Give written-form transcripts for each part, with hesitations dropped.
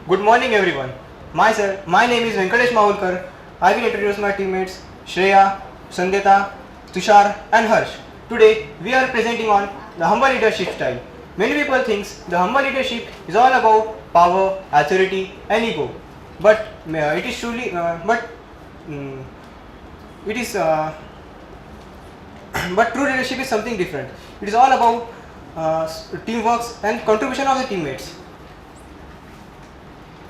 Good morning, everyone. My name is Venkatesh Mahulkar. I will introduce my teammates Shreya, Sandhya, Tushar, and Harsh. Today, we are presenting on the humble leadership style. Many people think the humble leadership is all about power, authority, and ego. But it is truly, mm, it is, but true leadership is something different. It is all about teamwork and contribution of the teammates.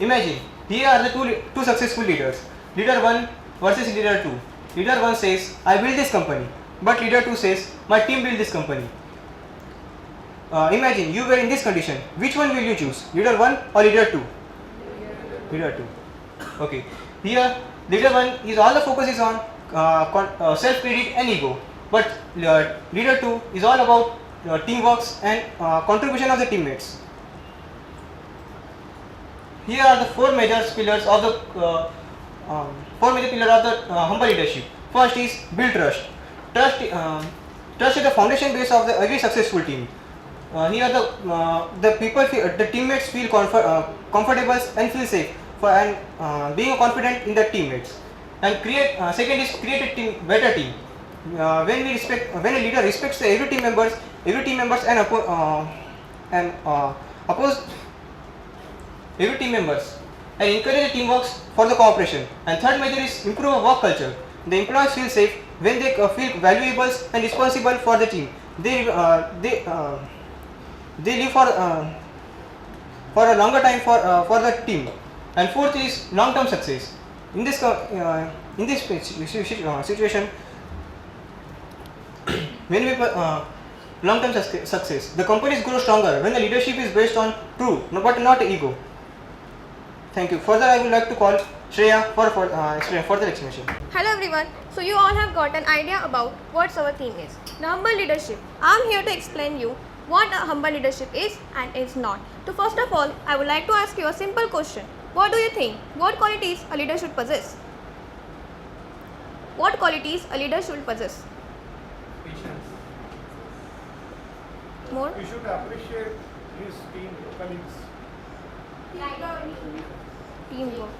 Imagine, here are the two successful leaders. Leader 1 versus leader 2. Leader 1 says, I build this company. But leader 2 says, my team build this company. Imagine, you were in this condition. Which one will you choose? Leader 1 or leader 2? Leader 2. Okay. Here, leader 1 is all the focus is on self-credit and ego. But leader 2 is all about teamwork and contribution of the teammates. Here are the four major pillars of the humble leadership. First is build trust. Trust is the foundation base of every successful team. Here the people the teammates feel comfortable and feel safe being confident in the teammates. And second is create a better team. When a leader respects every team members and oppose every team members and encourage the teamwork for the cooperation. And third measure is improve work culture. The employees feel safe when they feel valuable and responsible for the team. They live for a longer time for the team. And fourth is long term success. In this situation, many people long term success. The companies grow stronger when the leadership is based on true, but not ego. Thank you. Further, I would like to call Shreya for further explanation. Hello everyone. So you all have got an idea about what our theme is. The humble leadership. I am here to explain you what a humble leadership is and is not. So first of all, I would like to ask you a simple question. What do you think? What qualities a leader should possess? What qualities a leader should possess? Patience. More? He should appreciate his team colleagues. Teamwork.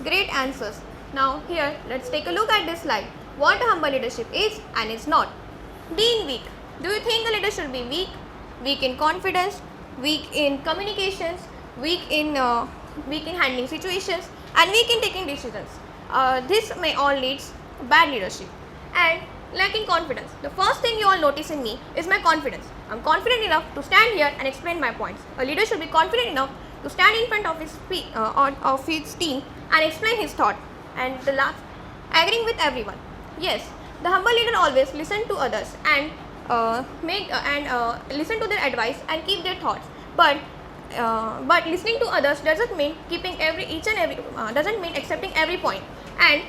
Great answers. Now here, let's take a look at this slide. What a humble leadership is and is not. Being weak. Do you think a leader should be weak? Weak in confidence, weak in communications, weak in handling situations, and weak in taking decisions. This may all lead to bad leadership. And lacking confidence. The first thing you all notice in me is my confidence. I'm confident enough to stand here and explain my points. A leader should be confident enough to stand in front of his team and explain his thought. And the last, agreeing with everyone. Yes, the humble leader always listen to others and listen to their advice and keep their thoughts. But listening to others doesn't mean doesn't mean accepting every point. And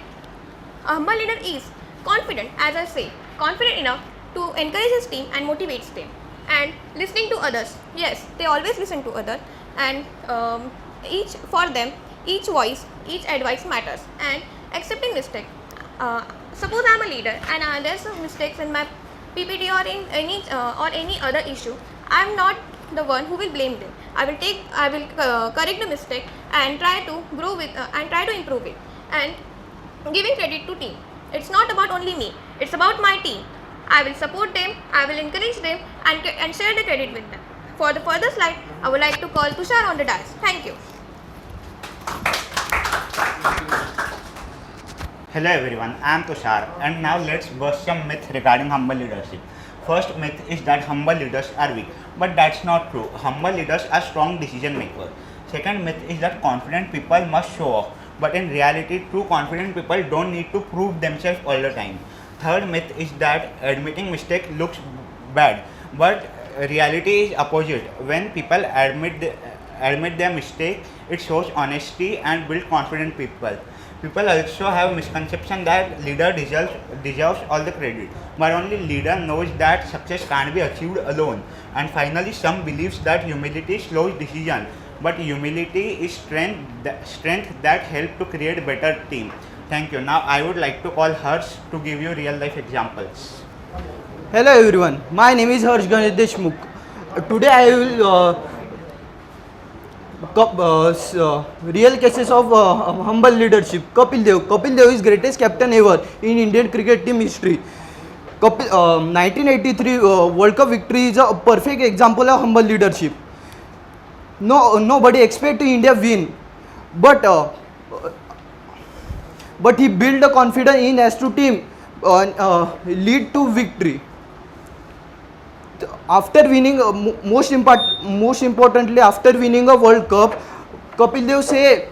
a humble leader is confident, as I say, confident enough to encourage his team and motivates them. And listening to others. Yes, they always listen to others. And each voice, each advice matters. And accepting mistake. Suppose I am a leader and there's some mistakes in my PPT or in any other issue. I am not the one who will blame them. I will correct the mistake and try to grow with and try to improve it. And giving credit to team. It's not about only me. It's about my team. I will support them. I will encourage them and share the credit with them. For the further slide, I would like to call Tushar on the dais. Thank you. Hello everyone, I am Tushar and now let's bust some myths regarding humble leadership. First myth is that humble leaders are weak, but that's not true. Humble leaders are strong decision makers. Second myth is that confident people must show off, but in reality, true confident people don't need to prove themselves all the time. Third myth is that admitting mistake looks bad, but reality is opposite. When people admit their mistake, it shows honesty and builds confident people. People also have misconception that leader deserves all the credit, but only leader knows that success can't be achieved alone. And finally, some believes that humility slows decision, but humility is strength that help to create better team. Thank you. Now I would like to call Harsh to give you real life examples. Hello everyone, my name is Harsh Ganesh Deshmukh. Today I will Real cases of humble leadership. Kapil Dev is greatest captain ever in Indian cricket team history. 1983 World Cup victory is a perfect example of humble leadership. Nobody expect India win, but he built the confidence in Astro team lead to victory. After winning, most importantly, after winning a World Cup, Kapil Dev से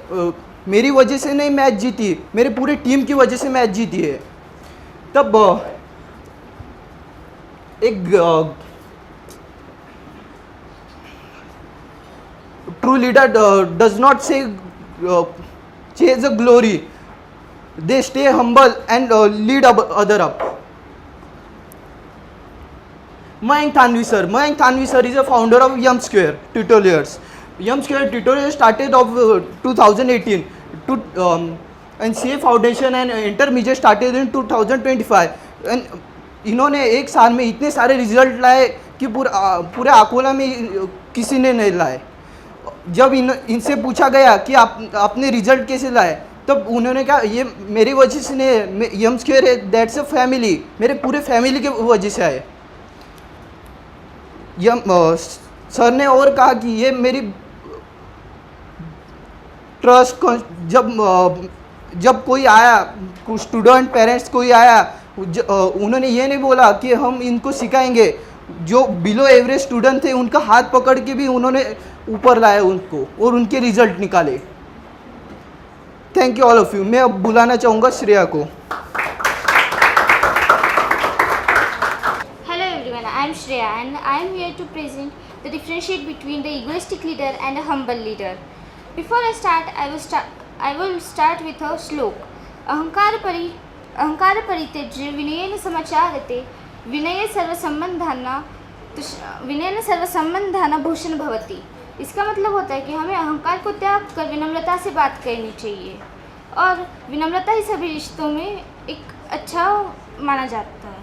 मेरी वजह से नहीं match जीती, मेरे पूरे team की वजह से मैच जीती है. तब एक ट्रू लीडर डज नॉट से chase a glory, they stay humble and lead other up. Mayank Thanvi sir is a founder of Yum Square Tutorials. Yum Square Tutorials started of 2018 and CA Foundation and Intermediate started in 2025. And इन्होंने एक साल में इतने सारे result लाए कि पूरे अकोला में किसी ने नहीं लाए. जब इनसे पूछा गया कि आपने रिजल्ट कैसे लाए, तब उन्होंने कहा ये मेरी वजह से नहीं, यम स्क्वायर है, दैट्स अ फैमिली, मेरे पूरे फैमिली के वजह से आए. सर ने और कहा कि ये मेरी ट्रस्ट, जब कोई आया, स्टूडेंट पेरेंट्स कोई आया, उन्होंने ये नहीं बोला कि हम इनको सिखाएंगे. जो बिलो एवरेज स्टूडेंट थे उनका हाथ पकड़ के भी उन्होंने ऊपर लाया उनको और उनके रिजल्ट निकाले. Thank you all of you. मैं अब बुलाना चाहूँगा श्रेया को. Hello everyone, I am Shreya and I am here to present the differentiate between the egoistic leader and a humble leader. Before I start, I will start with a श्लोक. अहंकार परित्यज्य विनयेन समाचारते विनयेन सर्वसंबंधाना भूषण भवति. इसका मतलब होता है कि हमें अहंकार को त्याग कर विनम्रता से बात करनी चाहिए और विनम्रता ही सभी रिश्तों में एक अच्छा माना जाता है.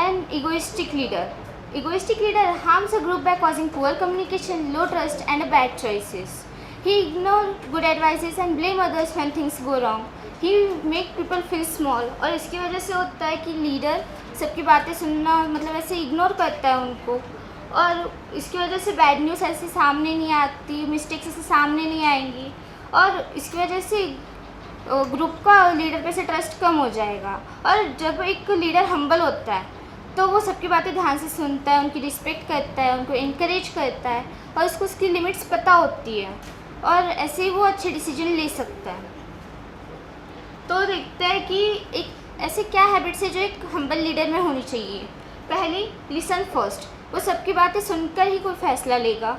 And egoistic leader harms a group by causing poor communication, low trust and bad choices. He ignores good advices and blame others when things go wrong. He make people feel small. और इसकी वजह से होता है कि leader सबकी बातें सुनना मतलब ऐसे इग्नोर करता है उनको, और इसकी वजह से बैड न्यूज़ ऐसे सामने नहीं आती, मिस्टेक्स ऐसे सामने नहीं आएंगी, और इसकी वजह से ग्रुप का लीडर पे से ट्रस्ट कम हो जाएगा. और जब एक लीडर हम्बल होता है तो वो सबकी बातें ध्यान से सुनता है, उनकी रिस्पेक्ट करता है, उनको इनकरेज करता है और उसको उसकी लिमिट्स पता होती है और ऐसे ही वो अच्छे डिसीजन ले सकता है. तो देखते हैं कि एक ऐसे क्या हैबिट्स है जो एक हम्बल लीडर में होनी चाहिए. पहली, लिसन फर्स्ट. वो सबकी बातें सुनकर ही कोई फैसला लेगा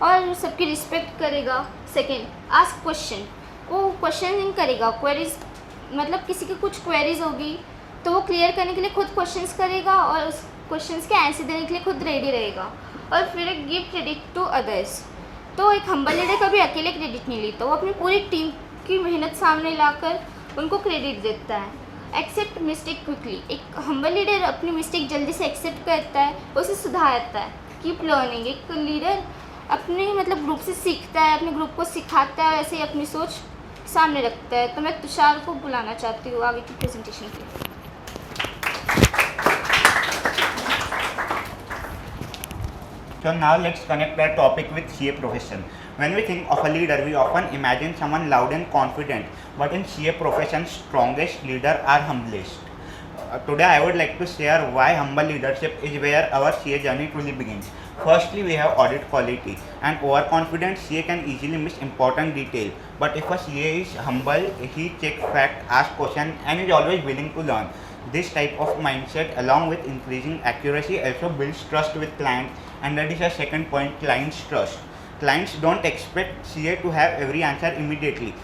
और सबकी रिस्पेक्ट करेगा. Second, ask question. वो क्वेश्चनिंग करेगा, क्वेरीज मतलब किसी की कुछ क्वेरीज होगी तो वो क्लियर करने के लिए खुद क्वेश्चंस करेगा और उस क्वेश्चंस के आंसर देने के लिए खुद रेडी रहेगा. और फिर एक गिव क्रेडिट टू अदर्स. तो एक हम्बल लीडर कभी अकेले क्रेडिट नहीं लेता, वो अपनी पूरी टीम की मेहनत सामने लाकर उनको क्रेडिट देता है. Accept mistake quickly. एक हम्बल लीडर अपनी मिस्टेक जल्दी से एक्सेप्ट करता है, उसे सुधारता है. Keep learning. एक लीडर अपने मतलब ग्रुप से सीखता है, अपने ग्रुप को सिखाता है और ऐसे ही अपनी सोच सामने रखता है. तो मैं तुषार को बुलाना चाहती हूँ आगे की प्रेजेंटेशन के लिए. So now let's connect our topic with CA profession. When we think of a leader, we often imagine someone loud and confident, but in CA profession, strongest leader are humblest. Today I would like to share why humble leadership is where our CA journey truly begins. Firstly, we have audit quality. An overconfident CA can easily miss important detail, but if a CA is humble, he checks fact, asks questions and is always willing to learn. This type of mindset along with increasing accuracy also builds trust with clients, and that is a second point, clients trust. Clients don't expect CA to have every answer immediately.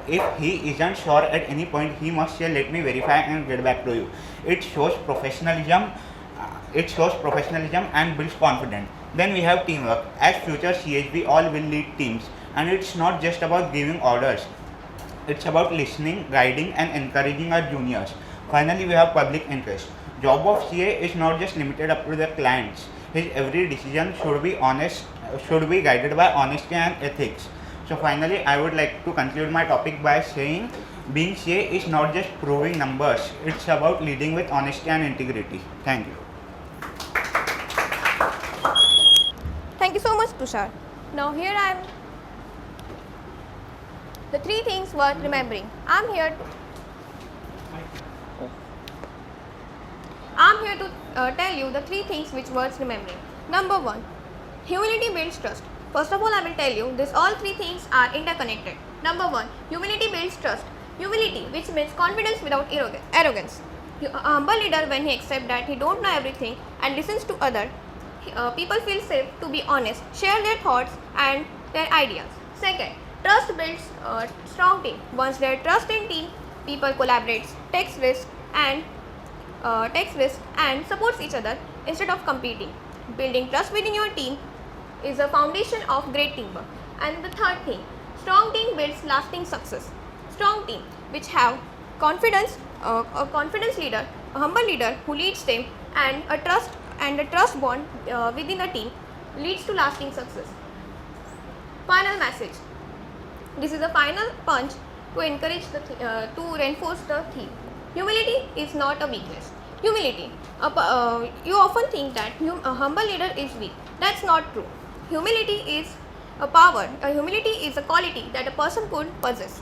If he isn't sure at any point, he must say let me verify and get back to you. It shows professionalism and builds confidence. Then we have teamwork. As future CAs, we all will lead teams, and it's not just about giving orders. It's about listening, guiding and encouraging our juniors. Finally, we have public interest. Job of CA is not just limited up to the clients. His every decision should be honest should be guided by honesty and ethics. So finally, I would like to conclude my topic by saying being CA is not just proving numbers, it's about leading with honesty and integrity. Thank you. Thank you so much, Tushar. Now here I am. The 3 things worth remembering. I'm here to tell you the 3 things which worth remembering. Number 1, humility builds trust. First of all, I will tell you this all 3 things are interconnected. Number 1, humility builds trust. Humility, which means confidence without arrogance. A humble leader, when he accepts that he don't know everything and listens to others, people feel safe to be honest, share their thoughts and their ideas. Second, trust builds a strong team. Once there is trust in team, people collaborate, takes risk and supports each other instead of competing. Building trust within your team is a foundation of great teamwork. And the third thing, strong team builds lasting success. Strong team which have confidence, a confidence leader, a humble leader who leads them, and a trust bond within a team leads to lasting success. Final message. This is a final punch to encourage to reinforce the theme. Humility is not a weakness. Humility. You often think that a humble leader is weak. That's not true. Humility is a power. Humility is a quality that a person could possess.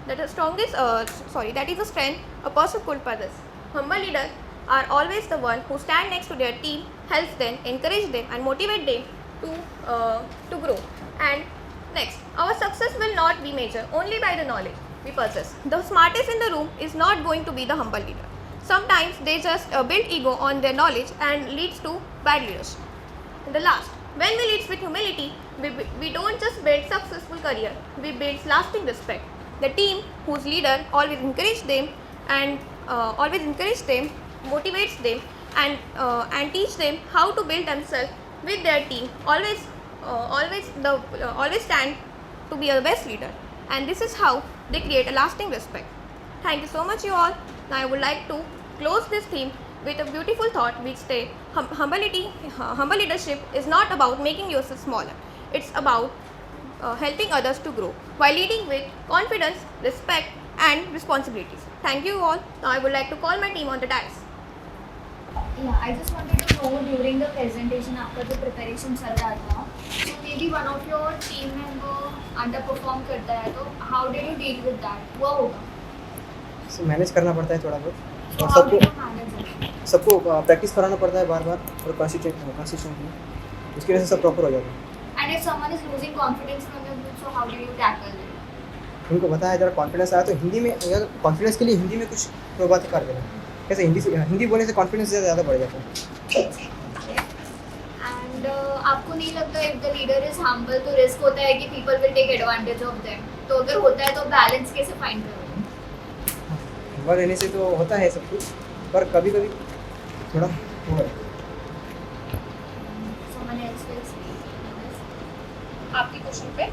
That is a strength a person could possess. Humble leaders are always the one who stand next to their team, helps them, encourage them, and motivate them to grow. And next, our success will not be measured only by the knowledge we possess. The smartest in the room is not going to be the humble leader. Sometimes they just build ego on their knowledge and leads to bad leadership. And the last, when we lead with humility, we don't just build successful career, we build lasting respect. The team whose leader always encourages them, motivates them, and teach them how to build themselves with their team, always stand to be a best leader. And this is how they create a lasting respect. Thank you so much, you all. Now I would like to close this theme with a beautiful thought which states humble leadership is not about making yourself smaller. It's about helping others to grow while leading with confidence, respect and responsibilities. Thank you all. Now I would like to call my team on the dais. Yeah, I just wanted to know during the presentation आपका जो preparation चल रहा था, so maybe one of your team member underperform करता है, तो how did you deal with that? हुआ होगा? So मैनेज करना पड़ता है थोड़ा बहुत So और how did you manage it? सबको प्रैक्टिस कराना पड़ता है बार बार और कंसिस्टेंटली, उसकी वजह से सब प्रॉपर हो जाता है. And if someone is losing confidence from your group, so how do you tackle it? उनको बताया जरा कॉन्फिडेंस आया तो हिंदी में, अगर कॉन्फिडेंस के लिए हिंदी में कुछ बातें कर देना. कैसे हिंदी बोलने से कॉन्फिडेंस ज़्यादा बढ़ जाता है. And आपको नहीं लगता if the leader is humble तो risk होता है कि people will take advantage of them? तो अगर होता है तो balance कैसे find करोगे? हम्बल रहने से तो होता है सब कुछ, पर कभी कभी थोड़ा वो है. Someone else will speak. आपके क्वेश्चन पे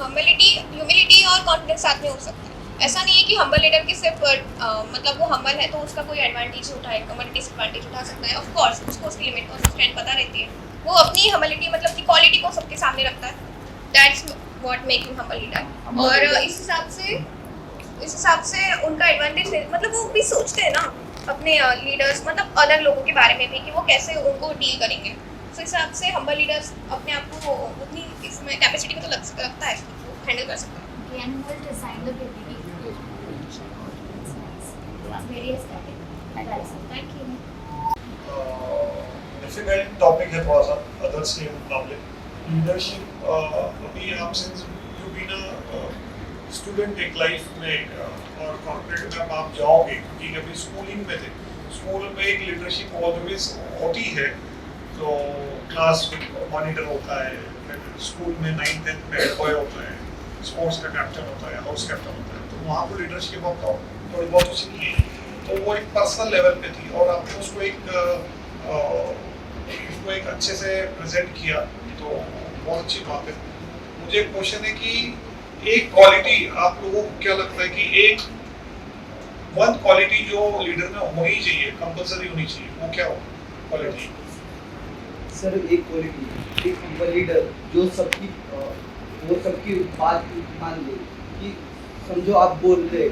ह्यूमिलिटी और कॉन्फिडेंस साथ में हो सकता है. ऐसा नहीं है कि हम्बल लीडर की सिर्फ मतलब वो हम्बल है तो उसका कोई एडवांटेज उठाएगा, मतलब डिसएडवांटेज उठा सकता है. ऑफ कोर्स उसको उसकी लिमिट और स्ट्रेंथ पता रहती है. वो अपनी हम्बिलिटी मतलब की क्वालिटी को सबके सामने रखता है. That's what make him humble leader. और इस हिसाब से उनका एडवांटेज मतलब वो भी सोचते हैं ना अपने लीडर्स मतलब अदर लोगों के बारे में भी कि वो कैसे उनको डील करेंगे. तो इस हिसाब से हम्बल लीडर्स अपने आप को उतनी इसमें कैपेसिटी में तो लगता है वो हैंडल कर सकता है. Okay, and who will design the PPT? Very aesthetic. Thank you. Difficult topic है थोड़ा सा अदर्स के मुकाबले. लीडरशिप अभी आप since you been a student एक लाइफ में और कॉर्पोरेट में आप जाओगे, क्योंकि अभी स्कूलिंग में थे, स्कूल में एक लीडरशिप ऑलवेज होती है. तो क्लास मॉनिटर होता है, स्कूल में 9th 10th में हेड बॉय होता है, स्पोर्ट्स का कैप्टन होता है, हाउस कैप्टन होता है. तो वहाँ पर लीडरशिप आपका थोड़ी बहुत सीखी है. तो वो एक पर्सनल लेवल पे थी और आपने उसको एक अच्छे से प्रेजेंट किया, तो बहुत अच्छी बात है. मुझे एक क्वेश्चन है कि एक क्वालिटी आप लोगों को क्या लगता है कि एक वन क्वालिटी जो लीडर में होनी चाहिए, कंपलसरी होनी चाहिए, वो क्या हो क्वालिटी? सर एक क्वालिटी, एक हम्बल लीडर जो सबकी बात मान ले। कि समझो आप बोल रहे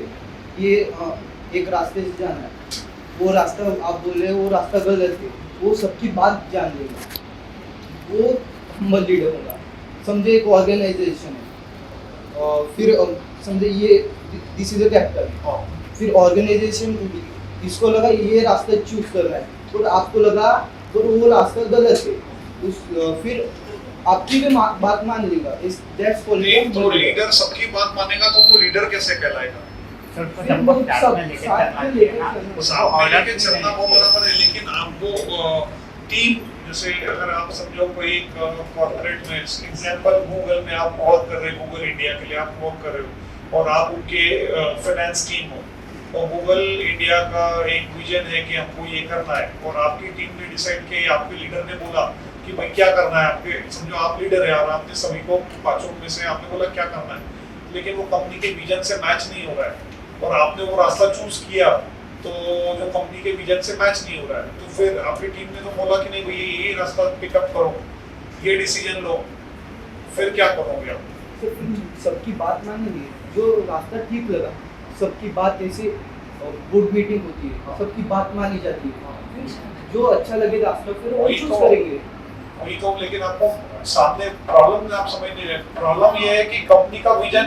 ये एक रास्ते से जाना है, वो रास्ता आप बोल रहे वो रास्ता गलत है, वो सबकी बात जान लेगा, वो हम्बल लीडर होगा। समझे एक ऑर्गेनाइजेशन है और फिर समझे ये दिस इज अ कैपिटल, फिर ऑर्गेनाइजेशन इसको लगा ये रास्ता चूज करना है, तो आपको लगा तो वो रास्ता गलत है, फिर आपकी भी बात मान लेगा। इस दैट्स नहीं, तो लीडर सबकी बात मानेगा तो वो लीडर कैसे कहलाएगा? सर तो सबको साथ में लेके चलना चाहिए ना, उसको साथ में ऑर्डर लेके चलना वो बराबर है, लेकिन आपको टीम, जैसे अगर आप समझो कोई कॉर्पोरेट में एग्जांपल गूगल में आप वर्क कर रहे हो, गूगल इंडिया के लिए आप वर्क कर रहे हो और आप उनके फाइनेंस टीम हो और गूगल इंडिया का एक विजन है कि हमको ये करना है और आपकी टीम ने डिसाइड किया, आपके लीडर ने बोला कि भाई क्या करना है, आपके समझो आप लीडर है और आपने सभी को पांचों में से आपने बोला क्या करना है, लेकिन वो कंपनी के विजन से मैच नहीं हो रहा है और आपने वो रास्ता चूज किया तो जो कंपनी के विजन से मैच नहीं हो रहा है, तो फिर आपकी टीम ने तो बोला कि नहीं भैया ये रास्ता पिकअप करो, ये डिसीजन लो, फिर क्या करोगे आप? सबकी बात मानेंगे, जो रास्ता ठीक लगा, सबकी बात ऐसे गुड मीटिंग होती है, सबकी बात मानी जाती है, जो अच्छा लगे रास्ता फिर वो चूज करेंगे। वही तो, लेकिन आपको सामने प्रॉब्लम आप समझ नहीं रहे। प्रॉब्लम ये है कि कंपनी का विजन,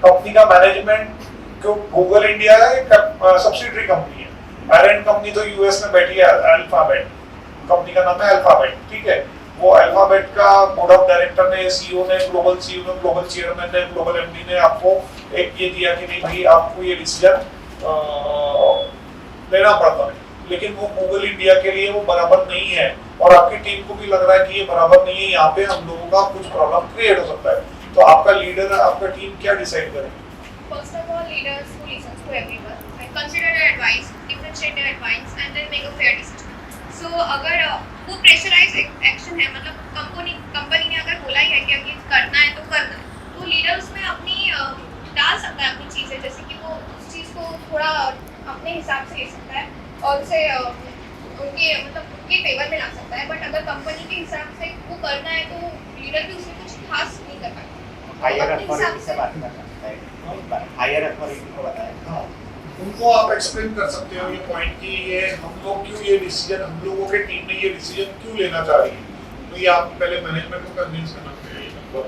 कंपनी का मैनेजमेंट, जो गूगल इंडिया है सब्सिडरी कंपनी है, पेरेंट कंपनी तो यूएस में बैठी है, अल्फाबेट कंपनी का नाम है अल्फाबेट, ठीक है। वो अल्फाबेट का बोर्ड ऑफ डायरेक्टर ने, सीईओ ने, ग्लोबल चेयरमैन ने, ग्लोबल एमडी ने आपको एक ये दिया कि नहीं भाई आपको ये डिसीजन लेना पड़ता है, लेकिन वो गूगल इंडिया के लिए वो बराबर नहीं है और आपकी टीम को भी लग रहा है कि ये बराबर नहीं है, यहाँ पे हम लोगों का कुछ प्रॉब्लम क्रिएट हो सकता है। तो आपका लीडर, आपका टीम क्या डिसाइड करे? First of all, leaders who listens to everyone and consider their advice, differentiate their advice, and then make a fair decision. So अगर वो प्रेशराइज एक्शन है, मतलब कंपनी ने अगर बोला ही है कि अब ये करना है तो करना, तो लीडर उसमें अपनी डाल सकता है अपनी चीज़ें, जैसे कि वो उस चीज़ को थोड़ा अपने हिसाब से ले सकता है और उसे उनके फेवर में ला सकता है। बट अगर कंपनी के हिसाब से वो करना है तो लीडर भी उसमें कुछ खास नहीं कर पाएगा। हायर अथॉरिटी से बात कर सकता है, हायर अथॉरिटी को बताया, उनको आप एक्सप्लेन कर सकते हो ये पॉइंट कि ये हम लोग क्यों ये डिसीजन, हम लोगों के टीम ने ये डिसीजन क्यों लेना चाह रही है, तो ये आप पहले मैनेजमेंट को कन्विंस करना पड़ेगा,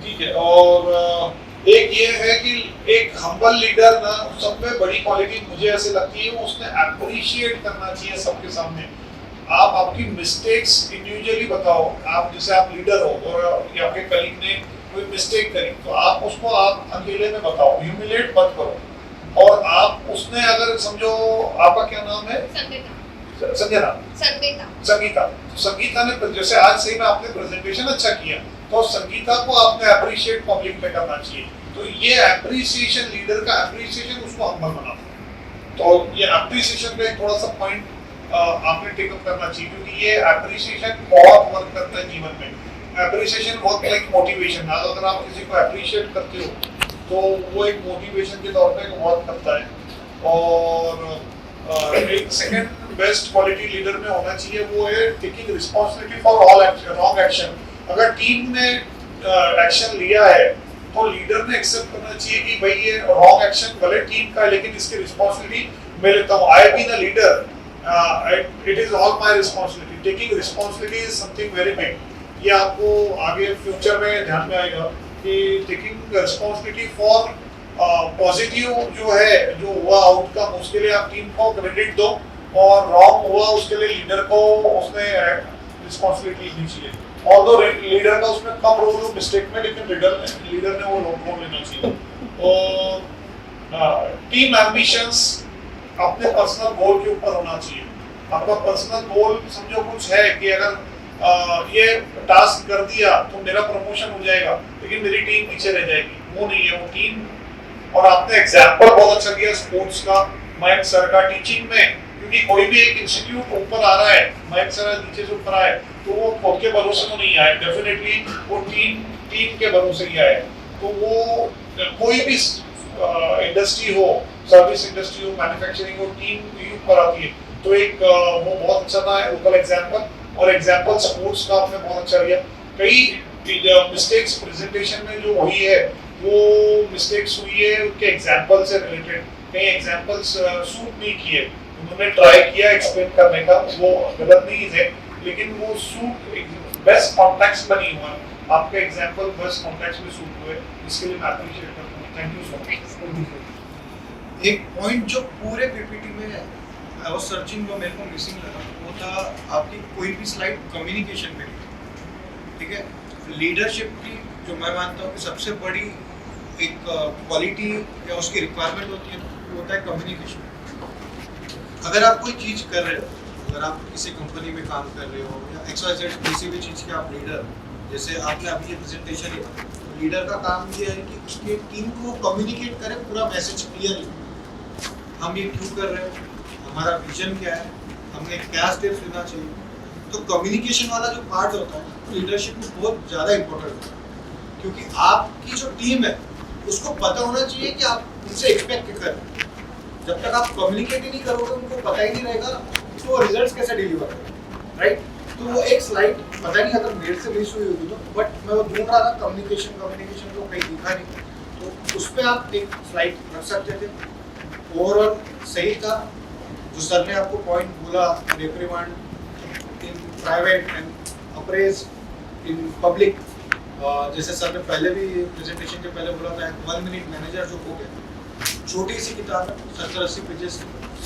ठीक है। और एक ये है कि एक हम्बल लीडर ना, सब में बड़ी क्वालिटी मुझे ऐसे लगती है, उसने अप्रिशिएट करना चाहिए सबके सामने। आप आपकी मिस्टेक्स इंडिविजुअली बताओ, आप जैसे आप लीडर हो और आपके कलीग ने कोई मिस्टेक करी तो आप उसको आप अकेले में बताओ, ह्यूमिलेट मत करो। और आप उसने अगर समझो, आपका क्या नाम है? संगीता ने जैसे आज सही में आपने प्रेजेंटेशन अच्छा किया, तो संगीता को आपने अप्रिशिएट पब्लिक में करना चाहिए। तो ये अप्रिसिएशन, लीडर का अप्रिसिएशन उसको हम्बल बनाता है। तो ये अप्रिसिएशन का एक थोड़ा सा पॉइंट आपने टेक अप करना चाहिए, क्योंकि ये अप्रिसिएशन बहुत वर्क करता है जीवन में। अप्रिसिएशन वर्क लाइक मोटिवेशन, अगर आप किसी को अप्रिशिएट करते हो तो वो एक मोटिवेशन के तौर पे वर्क करता है। और एक सेकंड बेस्ट क्वालिटी लीडर में होना चाहिए, वो है taking responsibility for all wrong action. अगर टीम ने एक्शन लिया है तो लीडर ने एक्सेप्ट करना चाहिए कि भाई ये रॉन्ग एक्शन भले टीम का है, लेकिन इसकी रिस्पांसिबिलिटी मैं लेता हूँ। I been a leader, it is all my responsibility. Taking responsibility is something very big. ये आपको आगे फ्यूचर में ध्यान में आएगा कि टेकिंग रिस्पांसिबिलिटी फॉर पॉजिटिव जो है, जो हुआ आउटकम, उसके लिए आप टीम को क्रेडिट दो, और रॉन्ग हुआ उसके लिए लीडर को उसमें रिस्पांसिबिलिटी लेनी चाहिए। ऑल्दो लीडर का उसमें कम रोल हो मिस्टेक में, लेकिन लीडर ने वो रोल लेना चाहिए। और टीम एम्बिशंस अपने पर्सनल गोल के ऊपर होना चाहिए। आपका पर्सनल गोल समझो कुछ है कि अगर ये टास्क कर दिया तो मेरा प्रमोशन हो जाएगा, लेकिन मेरी टीम पीछे रह जाएगी, वो नहीं है, वो टीम। और आपने एग्जाम्पल बहुत अच्छा किया स्पोर्ट्स का, मयंक सर का टीचिंग में, क्योंकि कोई भी एक इंस्टीट्यूट ऊपर आ रहा है, मयंक सर नीचे से ऊपर आए, तो वो खुद के भरोसे तो नहीं आए, डेफिनेटली वो टीम के भरोसे ही आए। तो वो कोई भी इंडस्ट्री हो, सर्विस इंडस्ट्री हो, मैन्युफैक्चरिंग हो, टीम ऊपर आती है। तो एक वो बहुत अच्छा था लोकल एग्जाम्पल। और एग्जाम्पल स्पोर्ट्स का आपने बहुत अच्छा दिया। कई मिस्टेक्स प्रेजेंटेशन में जो हुई है वो मिस्टेक्स हुई है उनके एग्जाम्पल से रिलेटेड, कई एग्जाम्पल्स सूट नहीं किए, उन्होंने ट्राई किया एक्सप्लेन करने का, वो गलत नहीं है लेकिन वो सूट बेस्ट कॉन्टेक्स्ट में नहीं हुआ, आपके एग्जाम्पल बेस्ट कॉन्टेक्स्ट में सूट हुए, इसके लिए मैं अप्रिशिएट करता हूँ। Thank you so much. एक पॉइंट जो पूरे पीपीटी में आई वाज सर्चिंग, जो मेरे को मिसिंग लगा वो था आपकी कोई भी स्लाइड कम्युनिकेशन पे, ठीक है। लीडरशिप की जो मैं मानता हूँ कि सबसे बड़ी एक क्वालिटी या उसकी रिक्वायरमेंट होती है वो होता है कम्युनिकेशन। अगर आप कोई चीज़ कर रहे हो, अगर आप किसी कंपनी में काम कर रहे हो या XYZ किसी भी चीज़ के आप लीडर, जैसे आपने अभी ये प्रेजेंटेशन किया, लीडर का काम ये है कि उसकी टीम को कम्युनिकेट करे पूरा मैसेज क्लियरली, हम ये क्यों कर रहे हैं, हमारा विजन क्या है, हमें क्या स्टेप्स लेना चाहिए। तो कम्युनिकेशन वाला जो पार्ट होता है लीडरशिप में बहुत ज़्यादा इम्पोर्टेंट है, क्योंकि आपकी जो टीम है उसको पता होना चाहिए कि आप उनसे एक्सपेक्ट क्या कर रहे हैं। जब तक आप कम्युनिकेट ही नहीं करोगे, उनको पता ही नहीं रहेगा तो रिजल्ट्स कैसे डिलीवर करेंगे, राइट। तो वो एक स्लाइड पता नहीं अगर मेरे से मिस हुई होगी तो, बट मैं वो ढूंढ रहा था कम्युनिकेशन तो कहीं दिखा नहीं, तो उस पर आप एक स्लाइड रख सकते थे। ओवरऑल सही था जो सर ने आपको पॉइंट बोला, reprimand in private and appraise in public, जैसे सर ने पहले भी प्रेजेंटेशन के पहले बोला था 1 मिनट मैनेजर जो हो गया, छोटी सी किताब है 70-80 पेजेस,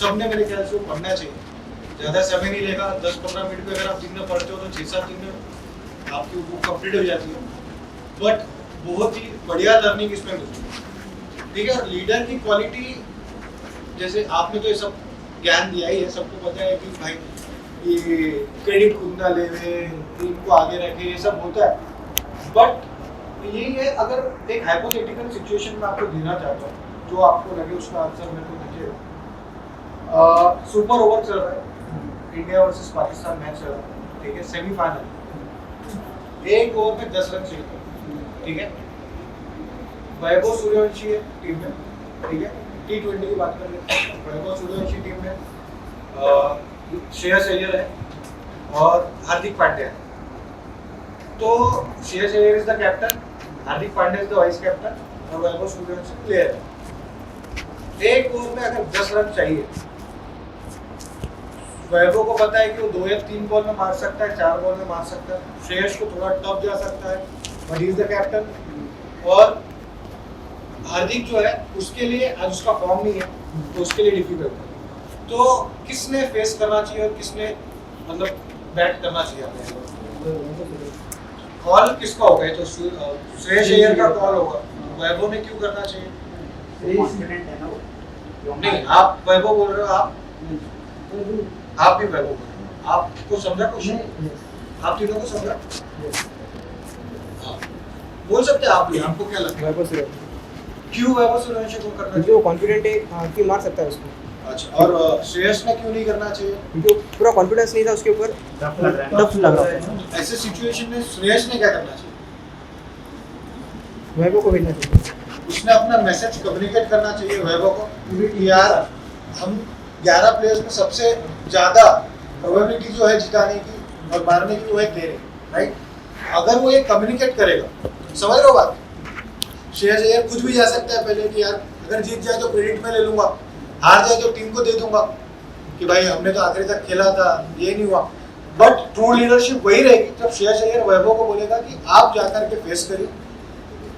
सबने मेरे ख्याल से वो पढ़ना चाहिए, ज़्यादा समय नहीं लेगा, 10-15 मिनट में अगर आप दिन में पढ़ते हो तो 6-7 दिन में आपकी बुक कंप्लीट हो जाती है, बट बहुत ही बढ़िया लर्निंग इसमें मिलती है, ठीक है। और लीडर की क्वालिटी, जैसे आपने तो ये सब ज्ञान दिया ही है, सबको पता है कि भाई ये क्रेडिट खुद ना ले, टीम को आगे रखे, ये सब होता है, बट यही है, अगर एक हाइपोथेटिकल सिचुएशन में आपको देना चाहता हूँ जो आपको लगे उसका आंसर मेरे को दीजिएगा। सुपर ओवर चल रहा है, इंडिया वर्सेस पाकिस्तान मैच चल रहा है, ठीक है, सेमीफाइनल, एक ओवर में 10 रन चाहिए, ठीक है। वैभव सूर्यवंशी है टीम में, ठीक है, T20 की बात कर रहे हैं, वैभव सूर्यवंशी टीम में श्रेयस अय्यर है और हार्दिक पांड्या है। तो Shreyas Iyer is the captain, Hardik Pandya is the vice captain और वैभव सूर्यवंशी प्लेयर है। एक ओवर में अगर 10 रन चाहिए, वैभव को पता है कि वो 2 या 3 बॉल में मार सकता है, 4 बॉल में मार सकता है, श्रेयस को थोड़ा टफ जा सकता है, but he is the captain. और हार्दिक जो है उसके लिए आज उसका फॉर्म नहीं है, तो उसके लिए डिफिकल्ट है। तो किसने फेस करना चाहिए और किसने मतलब बैट करना चाहिए, कॉल किसका होगा? तो श्रेयस अय्यर का कॉल होगा, वैभव ने क्यों करना चाहिए? नहीं, आप वैभव बोल रहे हो, आप भी वैभव बोल रहे हो, आपको समझा क्वेश्चन? आप तीनों को समझा? बोल सकते हैं आप भी, आपको क्या लगता है क्यों वैभव सूर्यवंशी को करना चाहिए? वो कॉन्फिडेंट है कि मार सकता है उसको। अच्छा, और श्रेयस ने क्यों नहीं करना चाहिए? क्योंकि पूरा कॉन्फिडेंस नहीं था उसके ऊपर, टफ लग रहा था। ऐसे सिचुएशन में श्रेयस ने क्या करना चाहिए? वैभव को भेजना चाहिए, उसने अपना मैसेज कम्युनिकेट करना चाहिए वैभव को कि यार हम 11 प्लेयर्स में सबसे ज़्यादा प्रोबेबिलिटी जो है जिताने की और मारने की वो है तेरे, राइट। अगर वो ये कम्युनिकेट करेगा, समझ रहे हो बात? श्रेयस अय्यर खुद भी जा सकता है पहले कि यार अगर जीत जाए तो क्रेडिट में ले लूँगा, हार जाए तो टीम को दे दूंगा कि भाई हमने तो आखिरी तक खेला था, ये नहीं हुआ। बट ट्रू लीडरशिप वही रहेगी जब श्रेयस अय्यर वैभव को बोलेगा कि आप जाकर के फेस करिए,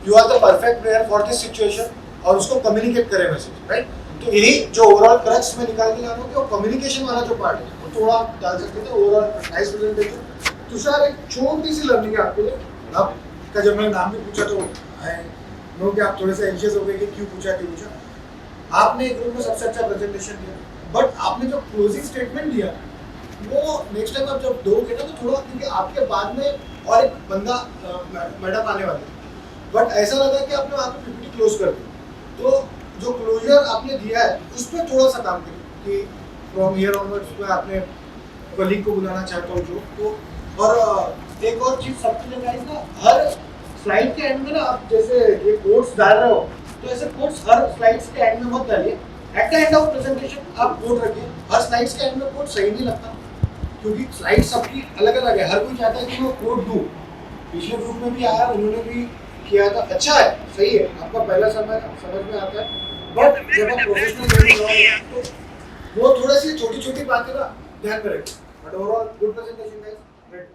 you are the perfect player for this situation, और उसको कम्युनिकेट करे मैसेज, राइट। तो यही जो ओवरऑल क्रक्स में निकाल के लाना कि कम्युनिकेशन वाला जो पार्ट है वो थोड़ा आप डाल सकते थे। Overall nice presentation. तुषार, एक छोटी सी लर्निंग है आपके लिए, आपका जब मैंने नाम भी पूछा तो नो कि आप थोड़े से एंशियस हो गए कि क्यों पूछा। आपने एक ग्रुप में सबसे अच्छा प्रेजेंटेशन दिया, बट आपने जो क्लोजिंग स्टेटमेंट दिया वो नेक्स्ट टाइम आप जब दोगे ना तो थोड़ा, क्योंकि आपके बाद में और एक बंदा मैडम आने वाले, बट ऐसा लगा कि आपने वहाँ पे पीपीटी क्लोज कर दी। तो जो क्लोजर आपने दिया है उस पर थोड़ा सा काम करिए कि फ्रॉम हियर ऑनवर्ड्स में आपने कलीग को बुलाना चाहता हूँ जो तो। और एक और चीज़ सबके लिए गाइस ना, हर स्लाइड के एंड में ना आप जैसे ये कोट्स डाल रहे हो तो ऐसे कोट्स हर स्लाइड्स के एंड में मत डालिए। At the end of presentation आप कोट रखिए। हर स्लाइड्स के एंड में कोट सही नहीं लगता, क्योंकि स्लाइड सबकी अलग अलग है, हर कोई चाहता है कि मैं कोड दूँ। पिछले ग्रुप में भी आया, उन्होंने भी किया था, अच्छा है, सही है, आपका पहला समय समझ में आता है, बट जब आप प्रोफेशनल लेवल हो तो वो थोड़ा सी छोटी छोटी बातें का ध्यान में रखें। But overall good presentation guys, great.